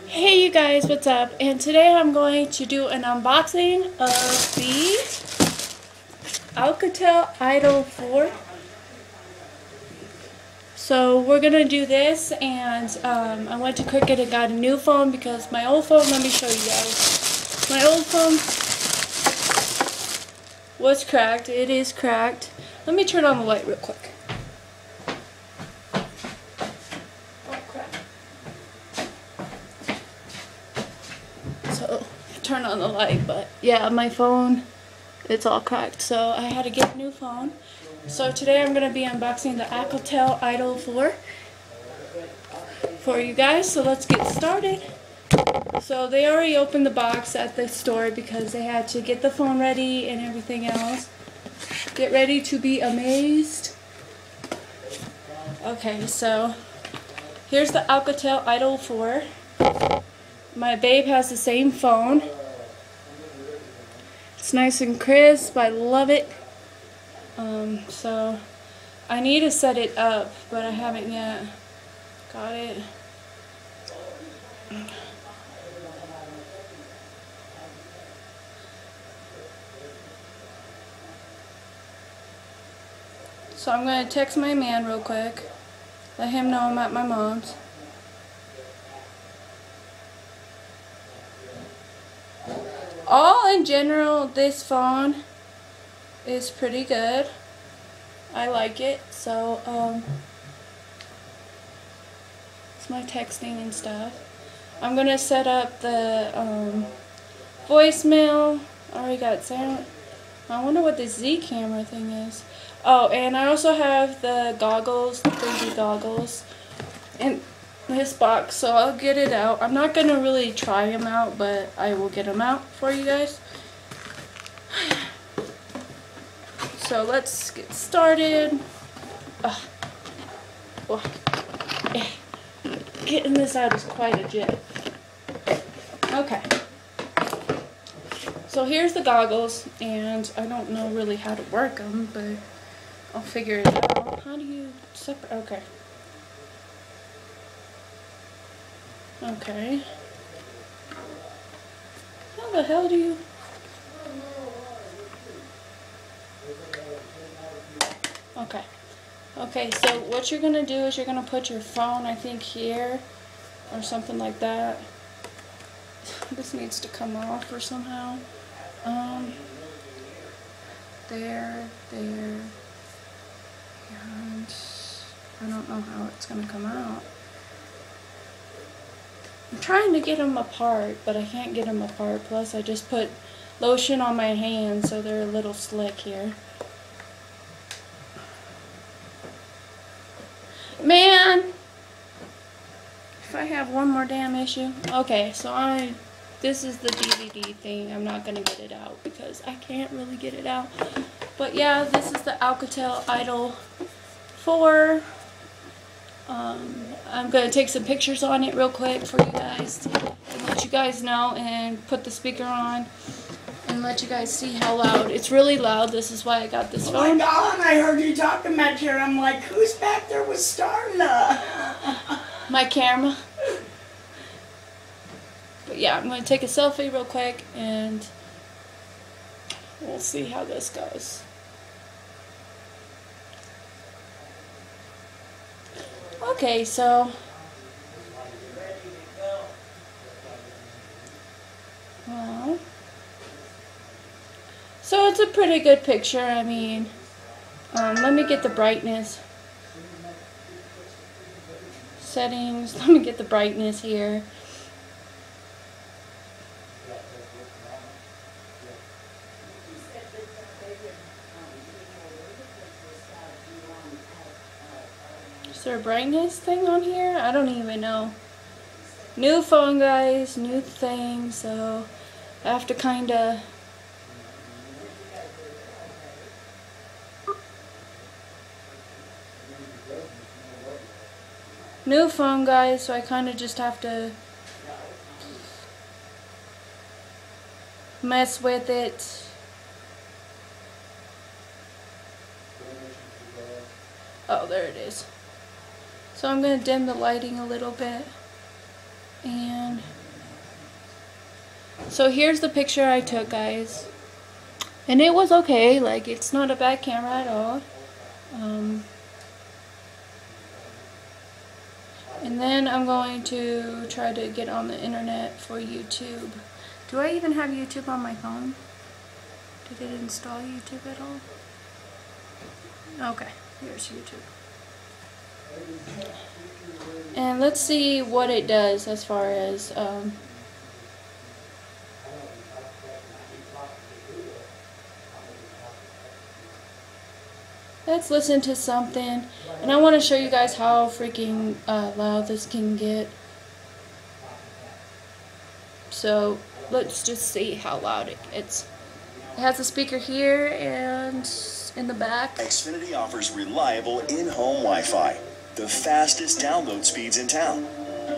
Hey you guys, what's up? And today I'm going to do an unboxing of the ALCATEL Idol 4. So we're going to do this, and I went to Cricket and got a new phone because my old phone, let me show you guys. My old phone was cracked. It is cracked. Let me turn on the light real quick. So turn on the light, but yeah, my phone, it's all cracked, so I had to get a new phone. So today I'm going to be unboxing the ALCATEL Idol 4 for you guys, so let's get started. So they already opened the box at the store because they had to get the phone ready and everything else. Get ready to be amazed. Okay, so here's the ALCATEL Idol 4. My babe has the same phone. It's nice and crisp. I love it. So I need to set it up, but I haven't yet. Got it. So I'm going to text my man real quick. Let him know I'm at my mom's. All in general, this phone is pretty good. I like it. So, it's my texting and stuff. I'm going to set up the voicemail. I already got it set. I wonder what the Z camera thing is. Oh, and I also have the goggles, the 3D goggles, in this box, so I'll get it out. I'm not going to really try them out, but I will get them out for you guys. So let's get started. Getting this out is quite a jet. Okay. So here's the goggles, and I don't know really how to work them, but I'll figure it out. How do you separate? Okay. Okay. How the hell do you... Okay. Okay, so what you're going to do is you're going to put your phone, I think, here, or something like that. This needs to come off or somehow. There, and I don't know how it's going to come out. I'm trying to get them apart, but I can't get them apart. Plus, I just put lotion on my hands, so they're a little slick here. Man! If I have one more damn issue. Okay, so this is the DVD thing. I'm not going to get it out because I can't really get it out. But yeah, this is the ALCATEL Idol 4. I'm going to take some pictures on it real quick for you guys and let you guys know, and put the speaker on and let you guys see how loud. It's really loud. This is why I got this phone. Oh my God, I heard you talking back here. I'm like, who's back there with Starla? My camera. But yeah, I'm going to take a selfie real quick and we'll see how this goes. Okay, so it's a pretty good picture. I mean, let me get the brightness settings. Let me get the brightness here. Is there a brightness thing on here? I don't even know. New phone, guys, new thing, so I have to kind of... New phone, guys, so I kind of just have to mess with it. Oh, there it is. So I'm going to dim the lighting a little bit. And so here's the picture I took, guys. And it was okay, like it's not a bad camera at all. And then I'm going to try to get on the internet for YouTube. Do I even have YouTube on my phone? Did it install YouTube at all? Okay, here's YouTube. And let's see what it does as far as let's listen to something. And I want to show you guys how freaking loud this can get. So let's just see how loud it gets. It has a speaker here and in the back. Xfinity offers reliable in-home Wi-Fi, the fastest download speeds in town,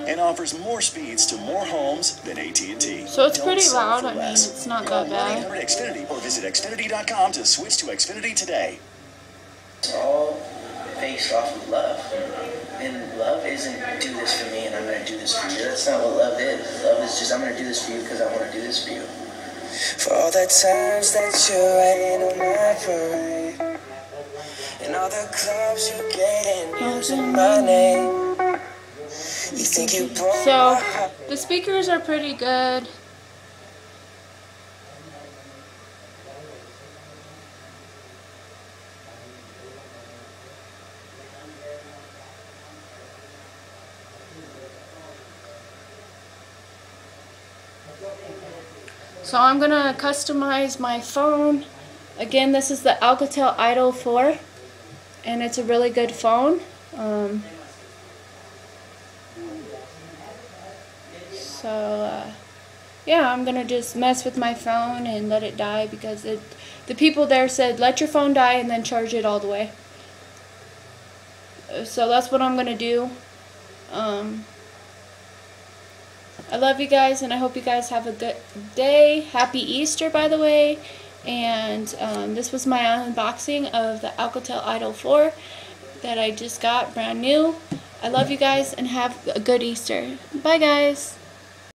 and offers more speeds to more homes than AT&T. So it's pretty loud. I mean, it's not that bad. Call 1-800-XFINITY or visit Xfinity.com to switch to Xfinity today. It's all based off of love. And love isn't do this for me and I'm going to do this for you. That's not what love is. Love is just I'm going to do this for you because I want to do this for you. For all the times that you're riding on my parade, and all the clubs you get in using my name. You think you broke my So heart. the speakers are pretty good. So I'm going to customize my phone. Again, this is the ALCATEL Idol 4. And it's a really good phone. Yeah, I'm going to just mess with my phone and let it die because the people there said, let your phone die and then charge it all the way. So that's what I'm going to do. I love you guys, and I hope you guys have a good day. Happy Easter, by the way. And this was my unboxing of the ALCATEL Idol 4 that I just got brand new. I love you guys, and have a good Easter. Bye, guys.